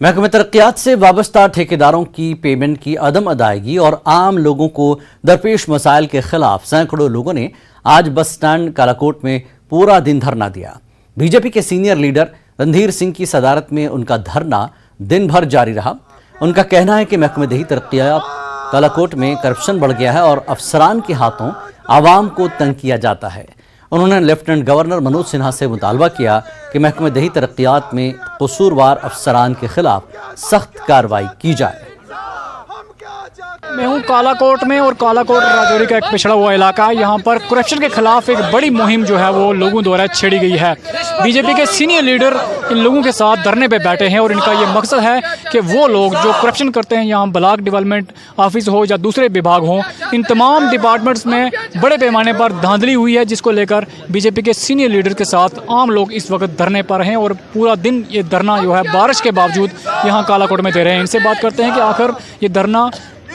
महकमे तरक्यात से वाबस्ता ठेकेदारों की पेमेंट की अदम अदायगी और आम लोगों को दरपेश मसाइल के खिलाफ सैकड़ों लोगों ने आज बस स्टैंड कालाकोट में पूरा दिन धरना दिया। बीजेपी के सीनियर लीडर रणधीर सिंह की सदारत में उनका धरना दिन भर जारी रहा। उनका कहना है कि महकमे दही तरक्यात कालाकोट में करप्शन बढ़ गया है और अफसरान के हाथों आवाम को तंग किया जाता है। उन्होंने लेफ्टिनेंट गवर्नर मनोज सिन्हा से मुतालबा किया कि महकमे दही तरक्यात में कसूरवार अफसरान के खिलाफ सख्त कार्रवाई की जाए। मैं हूँ कालाकोट में और कालाकोट राजौरी का एक पिछड़ा हुआ इलाका है। यहाँ पर करप्शन के खिलाफ एक बड़ी मुहिम जो है वो लोगों द्वारा छेड़ी गई है। बीजेपी के सीनियर लीडर इन लोगों के साथ धरने पे बैठे हैं और इनका ये मकसद है कि वो लोग जो करप्शन करते हैं, यहाँ ब्लॉक डेवलपमेंट ऑफिस हो या दूसरे विभाग हों, इन तमाम डिपार्टमेंट्स में बड़े पैमाने पर धांधली हुई है, जिसको लेकर बीजेपी के सीनियर लीडर के साथ आम लोग इस वक्त धरने पर हैं और पूरा दिन ये धरना जो है बारिश के बावजूद यहाँ कालाकोट में दे रहे हैं। इनसे बात करते हैं कि आखिर ये धरना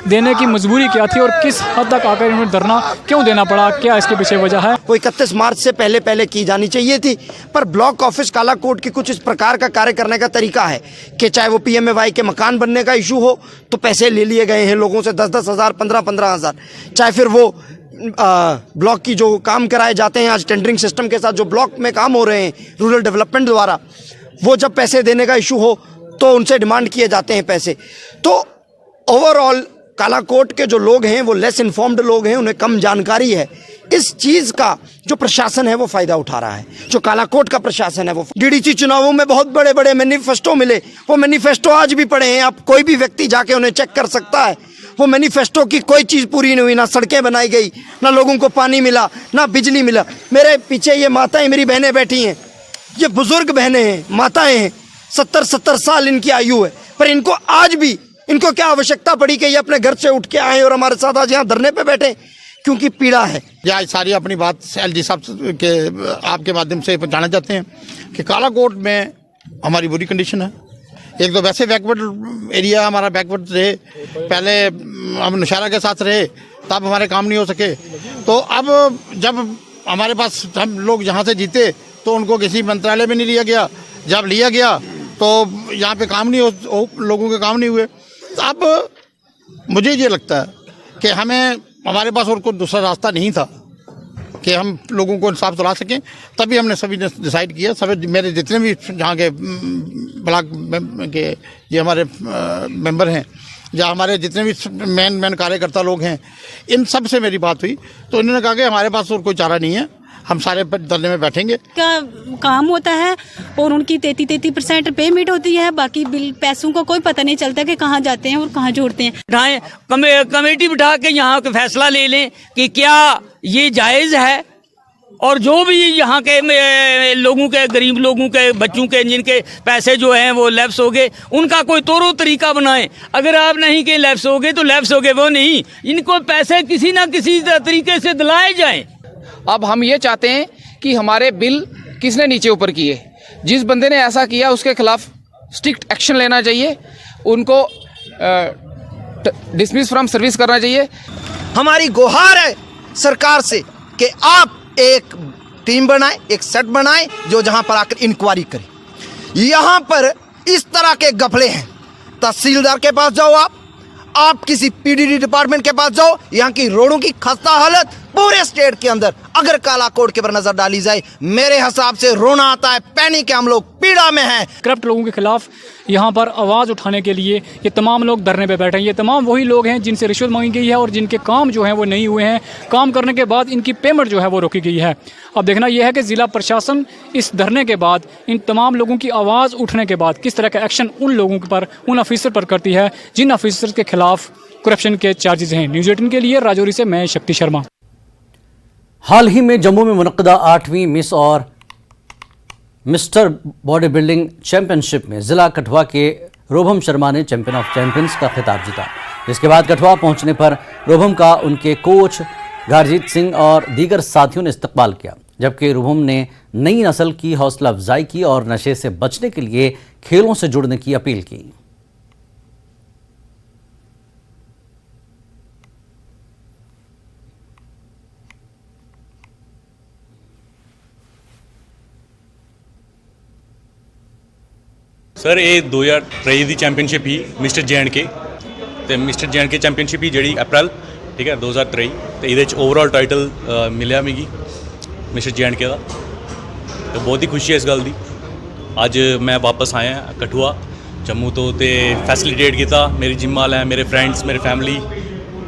देने की मजबूरी क्या थी और किस हद तक आकर इन्हें धरना क्यों देना पड़ा, क्या इसके पीछे वजह है। वो 31 मार्च से पहले की जानी चाहिए थी, पर ब्लॉक ऑफिस कालाकोट की कुछ इस प्रकार का कार्य करने का तरीका है कि चाहे वो PMAY के मकान बनने का इशू हो तो पैसे ले लिए गए हैं लोगों से 10-10 हज़ार 15-15 हज़ार, चाहे फिर वो ब्लॉक की जो काम कराए जाते हैं आज टेंडरिंग सिस्टम के साथ जो ब्लॉक में काम हो रहे हैं रूरल डेवलपमेंट द्वारा, वो जब पैसे देने का इशू हो तो उनसे डिमांड किए जाते हैं पैसे। तो ओवरऑल कालाकोट के जो लोग हैं वो लेस इन्फॉर्म्ड लोग हैं, उन्हें कम जानकारी है। इस चीज़ का जो प्रशासन है वो फ़ायदा उठा रहा है। जो कालाकोट का प्रशासन है वो DDC चुनावों में बहुत बड़े बड़े मैनिफेस्टो मिले, वो मैनिफेस्टो आज भी पड़े हैं। आप कोई भी व्यक्ति जाके उन्हें चेक कर सकता है। वो मैनिफेस्टो की कोई चीज़ पूरी नहीं हुई, ना सड़कें बनाई गई, ना लोगों को पानी मिला, ना बिजली मिला। मेरे पीछे ये माताएँ मेरी बहनें बैठी हैं, ये बुज़ुर्ग बहनें हैं, माताएँ हैं, 70-70 साल इनकी आयु है, पर इनको आज भी इनको क्या आवश्यकता पड़ी कि ये अपने घर से उठ के आए और हमारे साथ आज यहाँ धरने पे बैठे, क्योंकि पीड़ा है। आज सारी अपनी बात LG साहब के आपके माध्यम से पहुँचाना चाहते हैं कि कालाकोट में हमारी बुरी कंडीशन है। एक तो वैसे बैकवर्ड एरिया हमारा बैकवर्ड रहे, पहले हम नौशहरा के साथ रहे तब हमारे काम नहीं हो सके, तो अब जब हमारे पास हम लोग यहाँ से जीते तो उनको किसी मंत्रालय में नहीं लिया गया, जब लिया गया तो यहाँ पे काम नहीं हो लोगों के काम नहीं हुए। अब मुझे ये लगता है कि हमारे पास और कोई दूसरा रास्ता नहीं था कि हम लोगों को इंसाफ दिला सकें, तभी हमने सभी ने डिसाइड किया, सभी मेरे जितने भी यहाँ के ब्लॉक के ये हमारे मेंबर हैं या हमारे जितने भी मेन कार्यकर्ता लोग हैं, इन सब से मेरी बात हुई तो इन्होंने कहा कि हमारे पास और कोई चारा नहीं है, हम सारे धरने में बैठेंगे। का काम होता है और उनकी 33% पेमेंट होती है, बाकी बिल पैसों का कोई पता नहीं चलता कि कहाँ जाते हैं और कहाँ जोड़ते हैं। बिठाएं कमेटी बिठा के यहाँ का फैसला ले लें कि क्या ये जायज़ है, और जो भी यहाँ के लोगों के गरीब लोगों के बच्चों के जिनके पैसे जो हैं वो लैप्स हो गए, उनका कोई तौर तरीका बनाएं। अगर आप नहीं कि लैप्स हो गए तो लैप्स हो गए, वो नहीं, इनको पैसे किसी ना किसी तरीके से दिलाए जाएं। अब हम ये चाहते हैं कि हमारे बिल किसने नीचे ऊपर किए, जिस बंदे ने ऐसा किया उसके खिलाफ स्ट्रिक्ट एक्शन लेना चाहिए, उनको डिसमिस फ्रॉम सर्विस करना चाहिए। हमारी गुहार है सरकार से कि आप एक टीम बनाएं, एक सेट बनाएं जो जहां पर आकर इंक्वायरी करे। यहां पर इस तरह के घपले हैं, तहसीलदार के पास जाओ, आप किसी PDD डिपार्टमेंट के पास जाओ, यहाँ की रोडों की खस्ता हालत पूरे स्टेट के अंदर अगर कालाकोट के पर नजर डाली जाए, मेरे हिसाब से रोना आता है, पैनिक है, हम लोग पीड़ा में हैं। करप्ट लोगों के खिलाफ यहाँ पर आवाज़ उठाने के लिए ये तमाम लोग धरने पे बैठे हैं। ये तमाम वही लोग हैं जिनसे रिश्वत मांगी गई है और जिनके काम जो हैं वो नहीं हुए हैं, काम करने के बाद इनकी पेमेंट जो है वो रोकी गई है। अब देखना यह है कि ज़िला प्रशासन इस धरने के बाद, इन तमाम लोगों की आवाज़ उठने के बाद किस तरह का एक्शन उन लोगों पर, उन ऑफिसर पर करती है जिन ऑफिसर के खिलाफ करप्शन के चार्जेस हैं। न्यूज़ 18 के लिए राजौरी से मैं शक्ति शर्मा। हाल ही में जम्मू में मुनक्किदा 8वीं मिस और मिस्टर बॉडी बिल्डिंग चैंपियनशिप में जिला कठुआ के रोभम शर्मा ने चैंपियन ऑफ चैंपियंस का खिताब जीता, जिसके बाद कठुआ पहुंचने पर रोभम का उनके कोच गारजीत सिंह और दीगर साथियों ने इस्तकबाल किया, जबकि रोभम ने नई नस्ल की हौसला अफजाई की और नशे से बचने के लिए खेलों से जुड़ने की अपील की। सर ये 2023 ਦੀ ਚੈਂਪੀਅਨਸ਼ਿਪ ਹੀ ਮਿਸਟਰ J&K ਤੇ ਮਿਸਟਰ J&K ਚੈਂਪੀਅਨਸ਼ਿਪ ਹੀ ਜਿਹੜੀ ਅਪ੍ਰੈਲ ਠੀਕ ਹੈ 2023 ਤੇ ਇਹਦੇ ਚ ਓਵਰਆਲ ਟਾਈਟਲ ਮਿਲਿਆ ਮੈਨੂੰ ਮਿਸਟਰ J&K ਦਾ ਤੇ ਬਹੁਤ ਹੀ ਖੁਸ਼ੀ ਹੈ ਇਸ ਗੱਲ ਦੀ ਅੱਜ ਮੈਂ ਵਾਪਸ ਆਇਆ ਕਠੂਆ ਜੰਮੂ ਤੋਂ ਤੇ ਫੈਸਿਲਿਟੇਟ ਕੀਤਾ ਮੇਰੀ ਜਿਮ ਵਾਲਾ ਹੈ ਮੇਰੇ ਫਰੈਂड्स मेरी फैमिली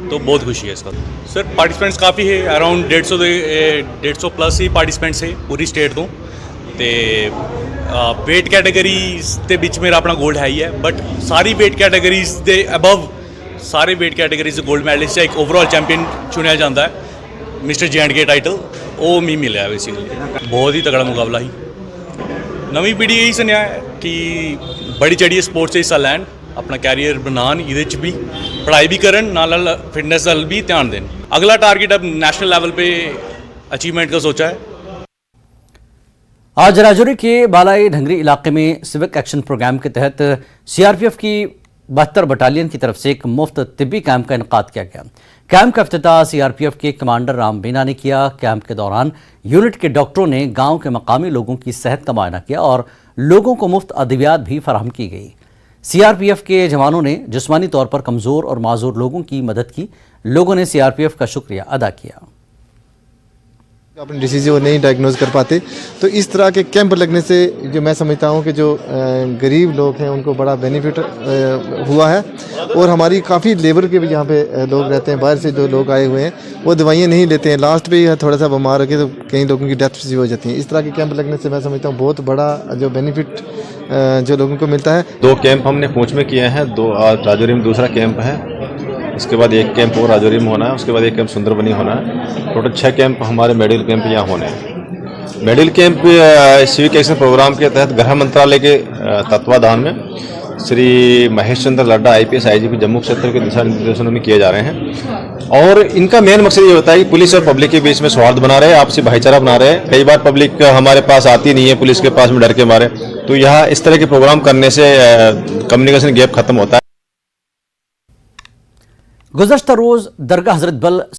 तो बहुत खुशी है इसका सर पार्टिसिपेंट्स काफ़ी है अराउंड 150 प्लस ही पार्टिसिपेंट्स है पूरी स्टेट तो ते वेट कैटेगरीज के बिच मेरा अपना गोल्ड है ही है बट सारी वेट कैटेगरीज के अबव सारे वेट कैटेगरीज गोल्ड मैडलिस्ट एक ओवरऑल चैंपियन चुनिया जाता है मिस्टर J&K टाइटल वो मी मिले बेसिकली बहुत ही तगड़ा मुकाबला ही नवी पीढ़ी यही सुनिया है कि बड़ी चढ़िए स्पोर्ट्स से हिस्सा लैन अपना कैरियर बनान ये भी पढ़ाई भी करन नाल फिटनेस वाल भी ध्यान दें अगला टारगेट अब नेशनल लेवल पे अचीवमेंट का सोचा है। आज राजौरी के बालाई ढंगरी इलाके में सिविक एक्शन प्रोग्राम के तहत CRPF की 72 बटालियन की तरफ से एक मुफ्त तिब्बी कैंप का इनेकाद किया गया। कैंप का इफ्तिताह CRPF के कमांडर राम बीना ने किया। कैंप के दौरान यूनिट के डॉक्टरों ने गांव के मकामी लोगों की सेहत का मुआयना किया और लोगों को मुफ्त अद्वियात भी फराहम की गई। CRPF के जवानों ने जिस्मानी तौर पर कमज़ोर और माजूर लोगों की मदद की। लोगों ने CRPF का शुक्रिया अदा किया। अपनी डिसीज़ वो नहीं डायग्नोज कर पाते तो इस तरह के कैंप लगने से जो मैं समझता हूँ कि जो गरीब लोग हैं उनको बड़ा बेनिफिट हुआ है और हमारी काफ़ी लेबर के भी यहाँ पे लोग रहते हैं बाहर से जो लोग आए हुए हैं वो दवाइयाँ नहीं लेते हैं लास्ट पे थोड़ा सा बीमार होकर तो कई लोगों की डेथ भी हो जाती है। इस तरह के कैंप लगने से मैं समझता हूँ बहुत बड़ा जो बेनिफिट जो लोगों को मिलता है। 2 कैंप हमने पूंछ में किए हैं 2 राजौरी में दूसरा कैंप है उसके बाद 1 कैंप और राजौरी में होना है उसके बाद 1 कैंप सुंदरबनी होना है टोटल 6 कैंप हमारे मेडिकल कैंप यहाँ होने हैं। Medical camp civic action program के तहत गृह मंत्रालय के तत्वाधान में श्री महेश चंद्र लड्डा IPS IGP जम्मू क्षेत्र के दिशा निर्देशों में किए जा रहे हैं और इनका मेन मकसद ये होता है कि पुलिस और पब्लिक के बीच में सौहार्द बना रहे आपसी भाईचारा बना रहे। कई बार पब्लिक हमारे पास आती नहीं है पुलिस के पास में डर के मारे तो यहाँ इस तरह के प्रोग्राम करने से कम्युनिकेशन गैप खत्म होता है। गुज़श्ता रोज़ दरगाह हज़रत बल